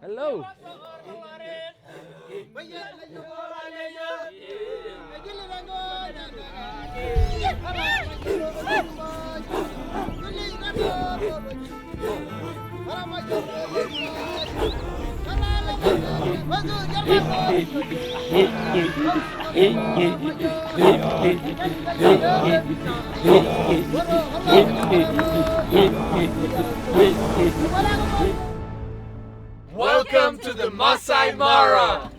Hello. Welcome to the Masai Mara!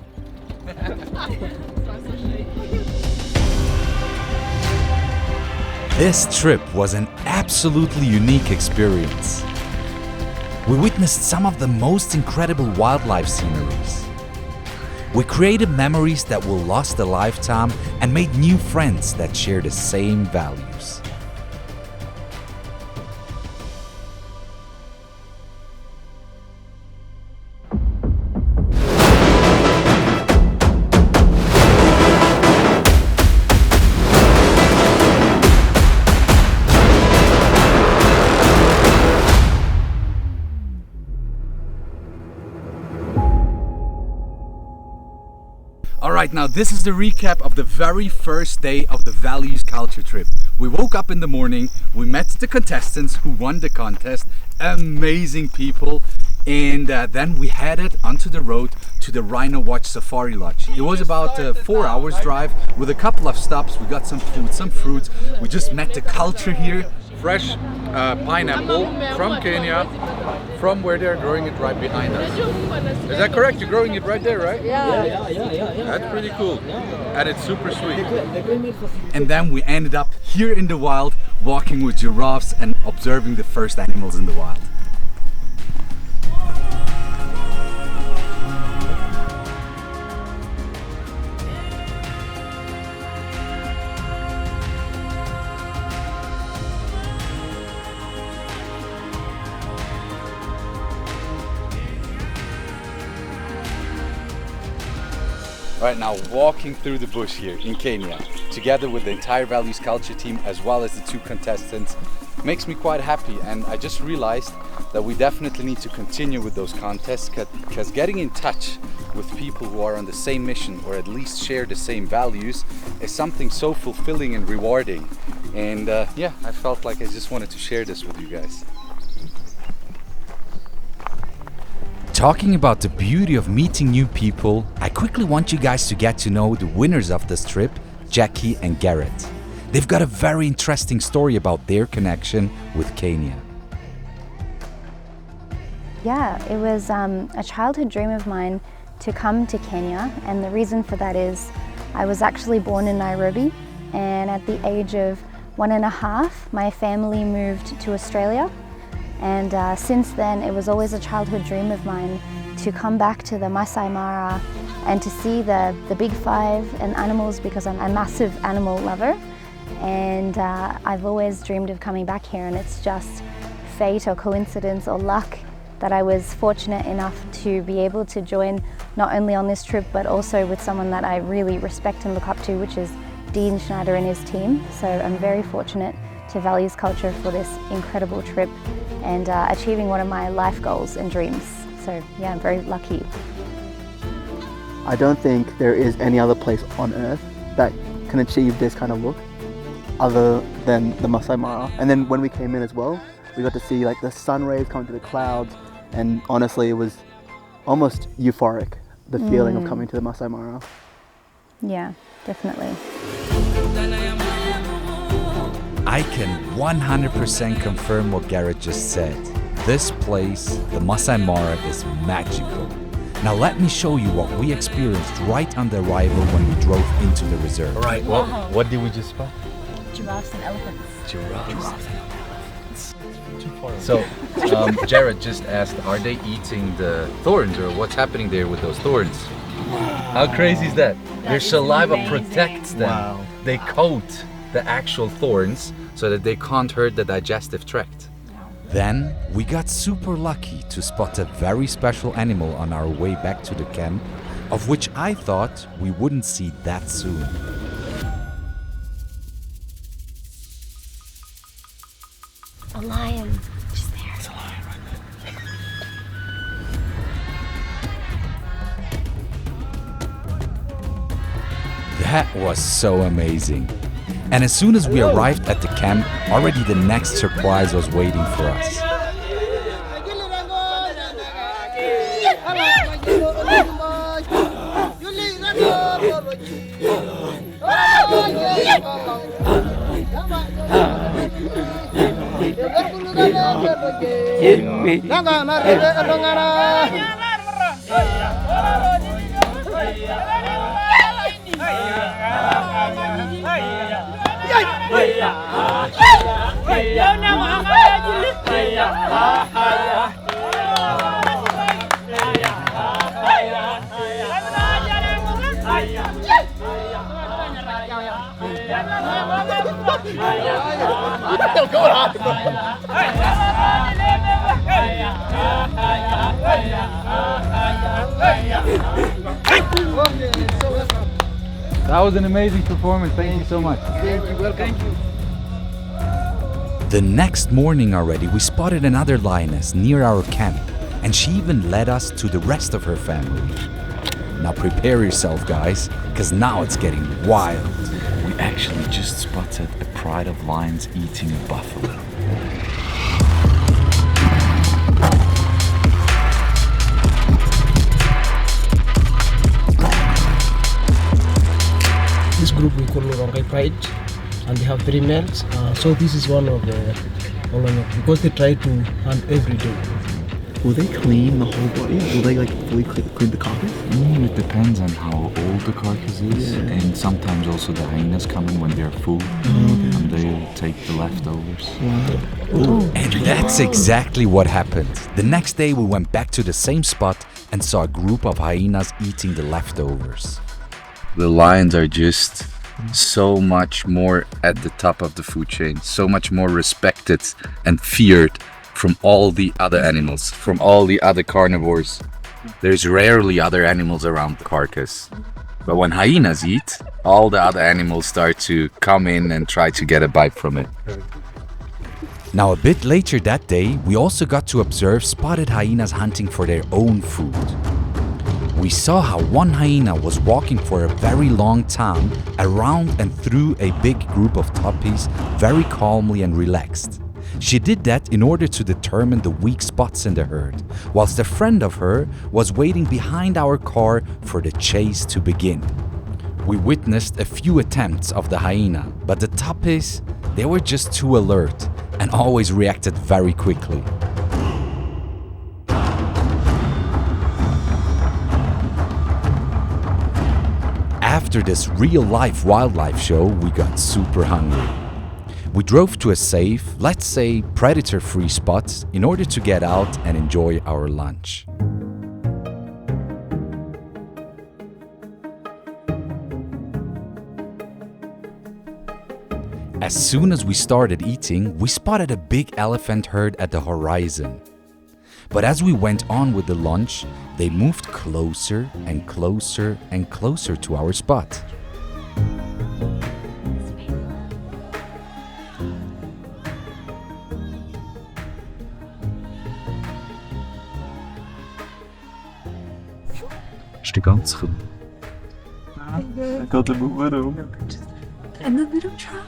This trip was an absolutely unique experience. We witnessed some of the most incredible wildlife sceneries. We created memories that will last a lifetime and made new friends that share the same values. Alright, now this is the recap of the very first day of the Values Culture trip. We woke up in the morning, we met the contestants who won the contest, amazing people, and then we headed onto the road to the Rhino Watch Safari Lodge. It was about a 4 hours drive with a couple of stops. We got some food, some fruits. We just met the culture here. Fresh pineapple from Kenya, from where they're growing it right behind us. Is that correct? You're growing it right there, right? Yeah. That's pretty cool. And it's super sweet. And then we ended up here in the wild, walking with giraffes and observing the first animals in the wild. Right now, walking through the bush here in Kenya, together with the entire Values Culture team as well as the two contestants, makes me quite happy. And I just realized that we definitely need to continue with those contests, because getting in touch with people who are on the same mission or at least share the same values is something so fulfilling and rewarding. And yeah, I felt like I just wanted to share this with you guys. Talking about the beauty of meeting new people, I quickly want you guys to get to know the winners of this trip, Jackie and Garrett. They've got a very interesting story about their connection with Kenya. Yeah, it was a childhood dream of mine to come to Kenya, and the reason for that is I was actually born in Nairobi, and at the age of 1.5, my family moved to Australia. And since then, it was always a childhood dream of mine to come back to the Masai Mara and to see the big five and animals, because I'm a massive animal lover. And I've always dreamed of coming back here, and it's just fate or coincidence or luck that I was fortunate enough to be able to join not only on this trip, but also with someone that I really respect and look up to, which is Dean Schneider and his team. So I'm very fortunate to Values Culture for this incredible trip and achieving one of my life goals and dreams. So yeah, I'm very lucky. I don't think there is any other place on earth that can achieve this kind of look other than the Masai Mara. And then when we came in as well, we got to see like the sun rays coming through the clouds, and honestly it was almost euphoric, the feeling of coming to the Masai Mara. Yeah, definitely. I can 100% confirm what Garrett just said. This place, the Masai Mara, is magical. Now let me show you what we experienced right on the arrival when we drove into the reserve. All right, well, what did we just spot? Giraffes and elephants. Giraffes. So, Jared just asked, are they eating the thorns, or what's happening there with those thorns? How crazy is that? Their saliva protects them. Wow. They coat the actual thorns so that they can't hurt the digestive tract. Then we got super lucky to spot a very special animal on our way back to the camp, of which I thought we wouldn't see that soon. A lion. Just there. It's a lion right there. That was so amazing. And as soon as we arrived at the camp, already the next surprise was waiting for us. That was an amazing performance. Thank you so much. The next morning already, we spotted another lioness near our camp, and she even led us to the rest of her family. Now prepare yourself, guys, because now it's getting wild. We actually just spotted a pride of lions eating a buffalo. This group we call Rongai Pride, and they have 3 males. So this is one of the because they try to hunt every day. Will they clean the whole body? Will they like fully clean the carcass? It depends on how old the carcass is, and sometimes also the hyenas come in when they're full, and they'll take the leftovers. And that's exactly what happened. The next day we went back to the same spot and saw a group of hyenas eating the leftovers. The lions are just so much more at the top of the food chain, so much more respected and feared from all the other animals, from all the other carnivores. There's rarely other animals around the carcass. But when hyenas eat, all the other animals start to come in and try to get a bite from it. Now a bit later that day, we also got to observe spotted hyenas hunting for their own food. We saw how one hyena was walking for a very long time around and through a big group of puppies very calmly and relaxed. She did that in order to determine the weak spots in the herd, whilst a friend of her was waiting behind our car for the chase to begin. We witnessed a few attempts of the hyena, but the puppies, they were just too alert and always reacted very quickly. After this real-life wildlife show, we got super hungry. We drove to a safe, let's say predator-free spot in order to get out and enjoy our lunch. As soon as we started eating, we spotted a big elephant herd at the horizon. But as we went on with the lunch, they moved closer and closer and closer to our spot. Ist der ganz cool. Got the move And the little trout.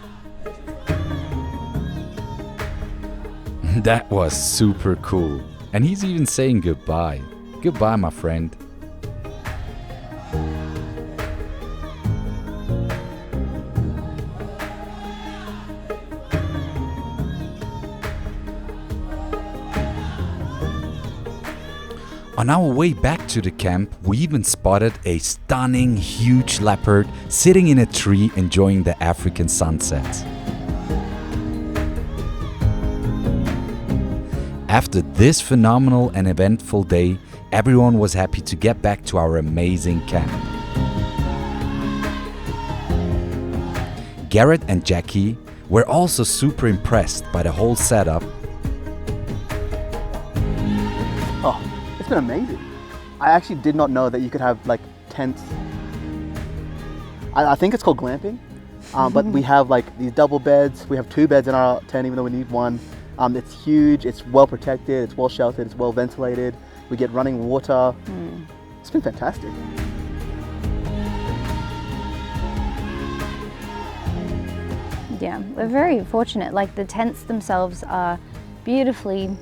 That was super cool. And he's even saying goodbye. Goodbye, my friend. On our way back to the camp, we even spotted a stunning, huge leopard sitting in a tree enjoying the African sunset. After this phenomenal and eventful day, everyone was happy to get back to our amazing camp. Garrett and Jackie were also super impressed by the whole setup. Oh, it's been amazing. I actually did not know that you could have like tents. I think it's called glamping, but we have like these double beds. We have 2 beds in our tent even though we need 1. It's huge, it's well protected, it's well sheltered, it's well ventilated. We get running water. It's been fantastic. Yeah, we're very fortunate. Like the tents themselves are beautifully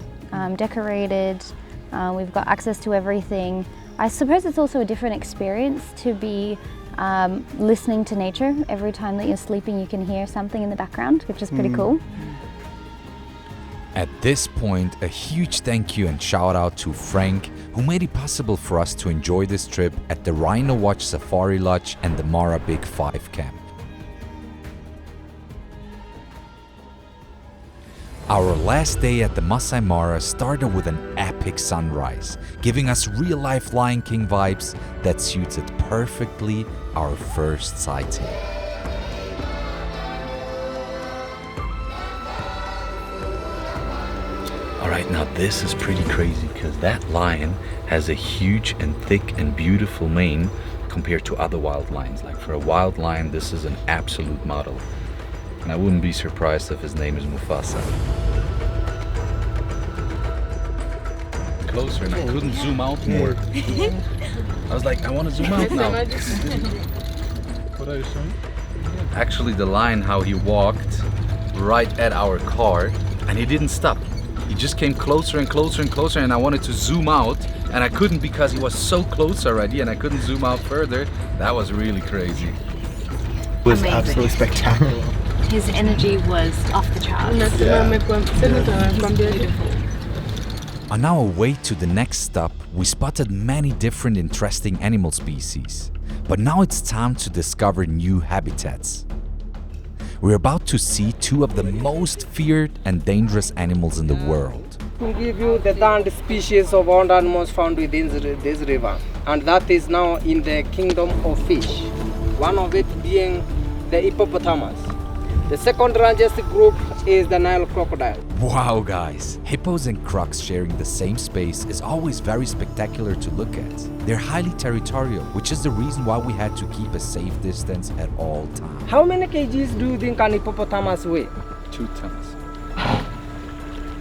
decorated. We've got access to everything. I suppose it's also a different experience to be listening to nature. Every time that you're sleeping, you can hear something in the background, which is pretty cool. At this point, a huge thank you and shout out to Frank, who made it possible for us to enjoy this trip at the Rhino Watch Safari Lodge and the Mara Big 5 camp. Our last day at the Masai Mara started with an epic sunrise, giving us real-life Lion King vibes that suited perfectly our first sighting. Alright, now this is pretty crazy because that lion has a huge and thick and beautiful mane compared to other wild lions. Like for a wild lion, this is an absolute model. And I wouldn't be surprised if his name is Mufasa. Closer and I couldn't zoom out more. I was like, I want to zoom out now. What are you saying? Actually, the lion, how he walked right at our car and he didn't stop. He just came closer and closer and closer and I wanted to zoom out and I couldn't because he was so close already and I couldn't zoom out further. That was really crazy. It was Amazing. absolutely spectacular. His energy was off the charts. On our way to the next stop, we spotted many different interesting animal species. But now it's time to discover new habitats. We're about to see two of the most feared and dangerous animals in the world. We give you the third species of wild animals found within this river, and that is now in the kingdom of fish. One of it being the hippopotamus. The second largest group is the Nile crocodile. Wow guys, hippos and crocs sharing the same space is always very spectacular to look at. They're highly territorial, which is the reason why we had to keep a safe distance at all times. How many kgs do you think an hippopotamus weigh? 2 tons.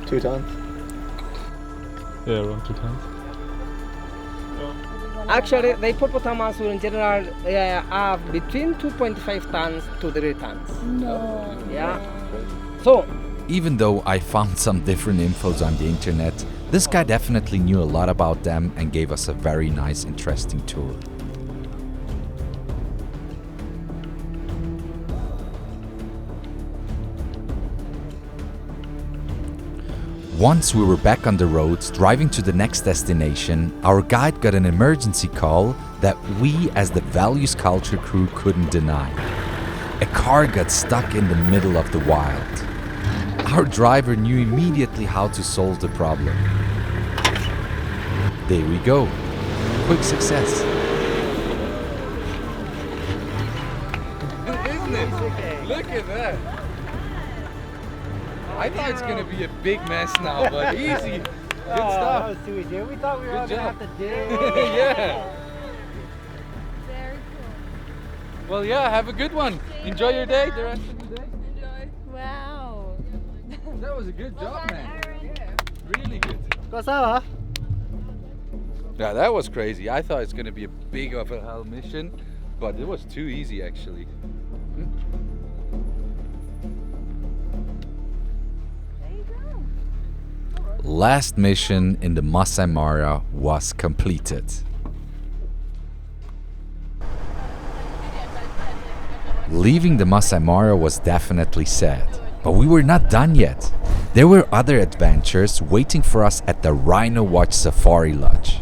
2 tons. Yeah, around 2 tons. Actually, the hippopotamus will in general have between 2.5 tons to 3 tons. No. Yeah. So, Even though I found some different infos on the internet, this guy definitely knew a lot about them and gave us a very nice, interesting tour. Once we were back on the road, driving to the next destination, our guide got an emergency call that we as the Values Culture crew couldn't deny. A car got stuck in the middle of the wild. Our driver knew immediately how to solve the problem. There we go. Quick success. Isn't it? Look at that. I thought it's gonna be a big mess now, but easy. Good stuff. sweet, dude. We thought we were Good gonna job. have to dig. Yeah. Well, yeah, have a good one. Enjoy your day, the rest of the day. Wow. That was a good job, man. Really good. Kasava? Yeah, that was crazy. I thought it's gonna be a big of a hell mission, but it was too easy actually. Last mission in the Masai Mara was completed. Leaving the Masai Mara was definitely sad, but we were not done yet. There were other adventures waiting for us at the Rhino Watch Safari Lodge.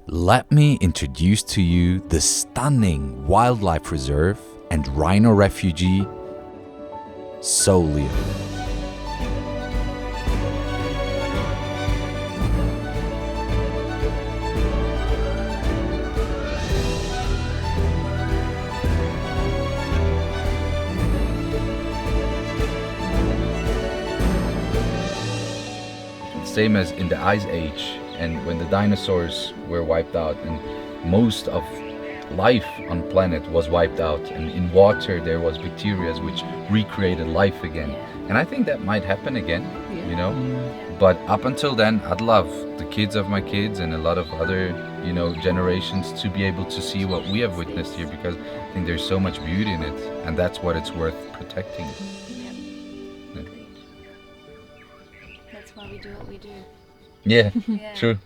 Let me introduce to you the stunning wildlife reserve and rhino refugee, Solio. Same as in the Ice Age and when the dinosaurs were wiped out and most of life on planet was wiped out, and in water there was bacteria which recreated life again. And I think that might happen again. you know. But up until then, I'd love the kids of my kids and a lot of other, you know, generations to be able to see what we have witnessed here, because I think there's so much beauty in it, and that's what it's worth protecting. Yeah. That's why we do what we do. Yeah, Yeah. true.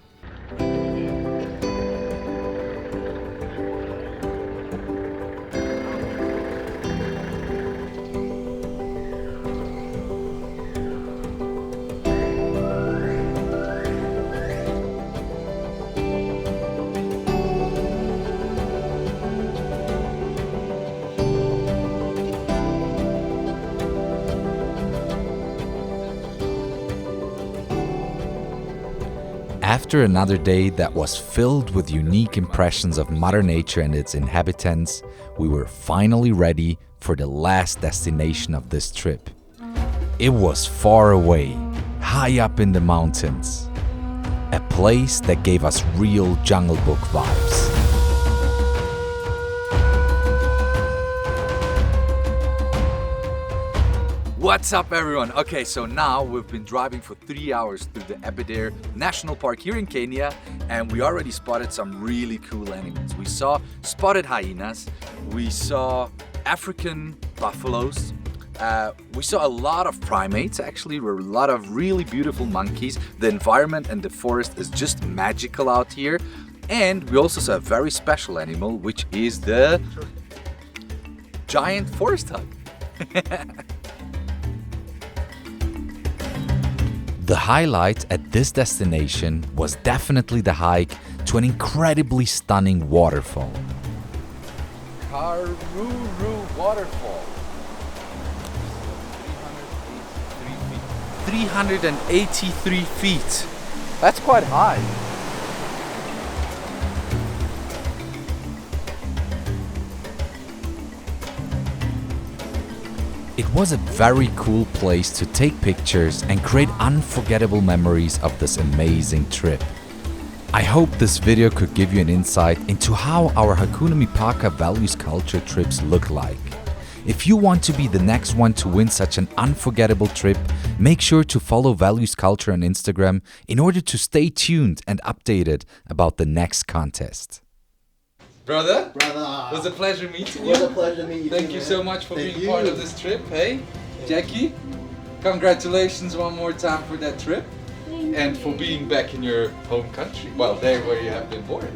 After another day that was filled with unique impressions of Mother Nature and its inhabitants, we were finally ready for the last destination of this trip. It was far away, high up in the mountains. A place that gave us real Jungle Book vibes. What's up, everyone? Okay, so now we've been driving for 3 hours through the Aberdare National Park here in Kenya, and we already spotted some really cool animals. We saw spotted hyenas, we saw African buffaloes, we saw a lot of primates, actually, a lot of really beautiful monkeys. The environment and the forest is just magical out here. And we also saw a very special animal, which is the giant forest hug. The highlight at this destination was definitely the hike to an incredibly stunning waterfall. Karuru Waterfall. 383 feet. That's quite high. It was a very cool place to take pictures and create unforgettable memories of this amazing trip. I hope this video could give you an insight into how our Hakuna Mipaka values culture trips look like. If you want to be the next one to win such an unforgettable trip, make sure to follow Values Culture on Instagram in order to stay tuned and updated about the next contest. Brother, it was a pleasure meeting you. It was a pleasure meeting you. Thank you so much for being part of this trip. Hey, Jackie, congratulations one more time for that trip and for being back in your home country. Well, there where you have been born.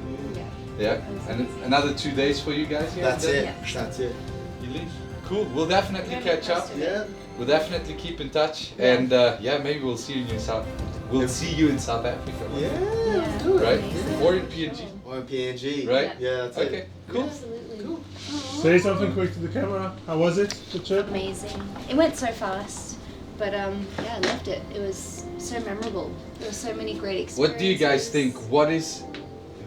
Yeah, and it's another 2 days for you guys here. That's it. That's it. You leave. Cool. We'll definitely catch up. Yeah. We'll definitely keep in touch, and maybe we'll see you in South. We'll see you in South Africa. Yeah. Right? Or in PNG. Or in PNG. Right? Yeah, that's it. Okay, cool. Absolutely. Cool. Say something quick to the camera. How was it, the trip? Amazing. It went so fast, but I loved it. It was so memorable. There were so many great experiences. What do you guys think? What is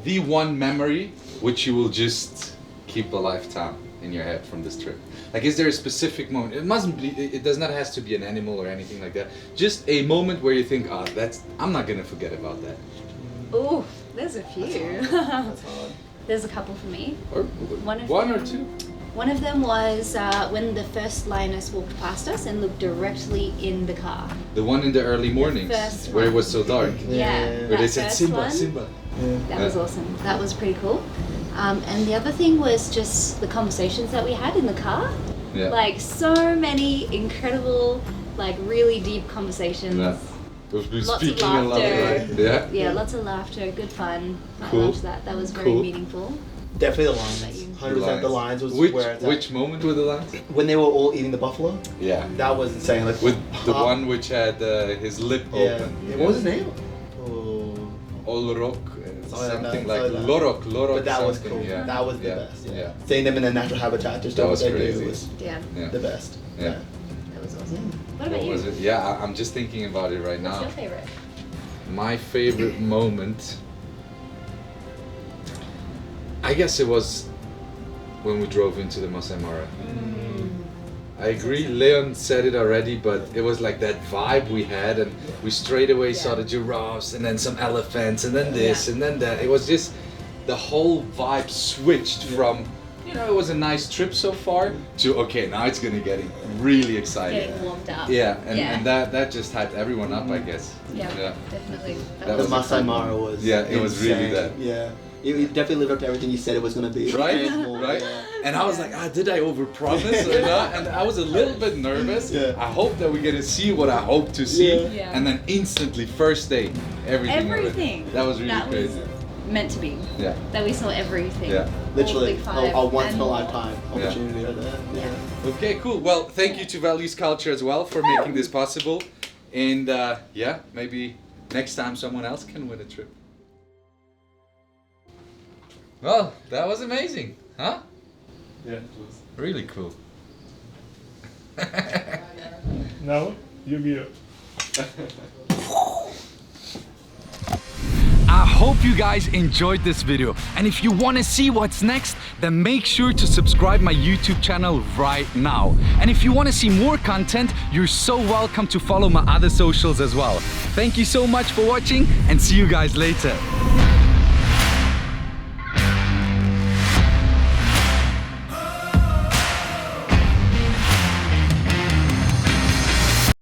the one memory which you will just keep a lifetime in your head from this trip? Like, is there a specific moment? It mustn't be. It does not have to be an animal or anything like that. Just a moment where you think, I'm not gonna forget about that. Ooh, there's a few. That's hard. There's a couple for me. Or one or two. One of them was when the first lioness walked past us and looked directly in the car. The one in the early mornings first where it one. was so dark. Yeah, Where they that said first Simba, one. Simba. That was awesome. That was pretty cool. And the other thing was just the conversations that we had in the car. Yeah. Like so many incredible, like really deep conversations. Yeah. We've been Lots of speaking a lot, laughter. right? Yeah. Yeah, lots of laughter, good fun. Cool. I loved that. That was very Cool. meaningful. Definitely the About lions. you? 100% the lions was which, where it's at. which moment were the lions? When they were all eating the buffalo, Yeah. that was insane. Like With the one which had his lip Yeah. open. Yeah, what was his name? Oh. Olorok, something like that. Lorok, But that was something, cool. yeah. That was the Yeah, best. Yeah. yeah. Seeing them in their natural habitat, just That doing was what they crazy. do was Yeah, Yeah. the best. Yeah. that was awesome. What about What you? was it? Yeah, I'm just thinking about it right What's now. your favorite? My favorite moment, I guess it was when we drove into the Masai Mara. I agree, Leon said it already, but it was like that vibe we had, and we straight away saw the giraffes, and then some elephants, and then this, and then that. It was just, the whole vibe switched from you know, it was a nice trip so far, to okay, now it's gonna get really exciting. Getting warmed up. Yeah, and that just hyped everyone up, I guess. Yeah, definitely. That The was Masai Mara was it was really insane. that. Yeah. It definitely lived up to everything you said it was going to be. Right? And more, Right? yeah. And I was like, did I overpromise or not? And I was a little bit nervous. Yeah. I hope that we're gonna see what I hope to see. Yeah. Yeah. And then instantly, first day, everything. Everything. That was really That was crazy. meant to be. Yeah. That we saw everything. Yeah. Literally, All the big a five once in and a more. lifetime opportunity over there. Yeah. Okay, cool. Well, thank you to Values Culture as well for making this possible. And yeah, maybe next time someone else can win a trip. Well, that was amazing, huh? Yeah, it was. Really cool. Now, Yu-Gi-Oh! I hope you guys enjoyed this video, and if you want to see what's next, then make sure to subscribe my YouTube channel right now. And if you want to see more content, you're so welcome to follow my other socials as well. Thank you so much for watching, and see you guys later.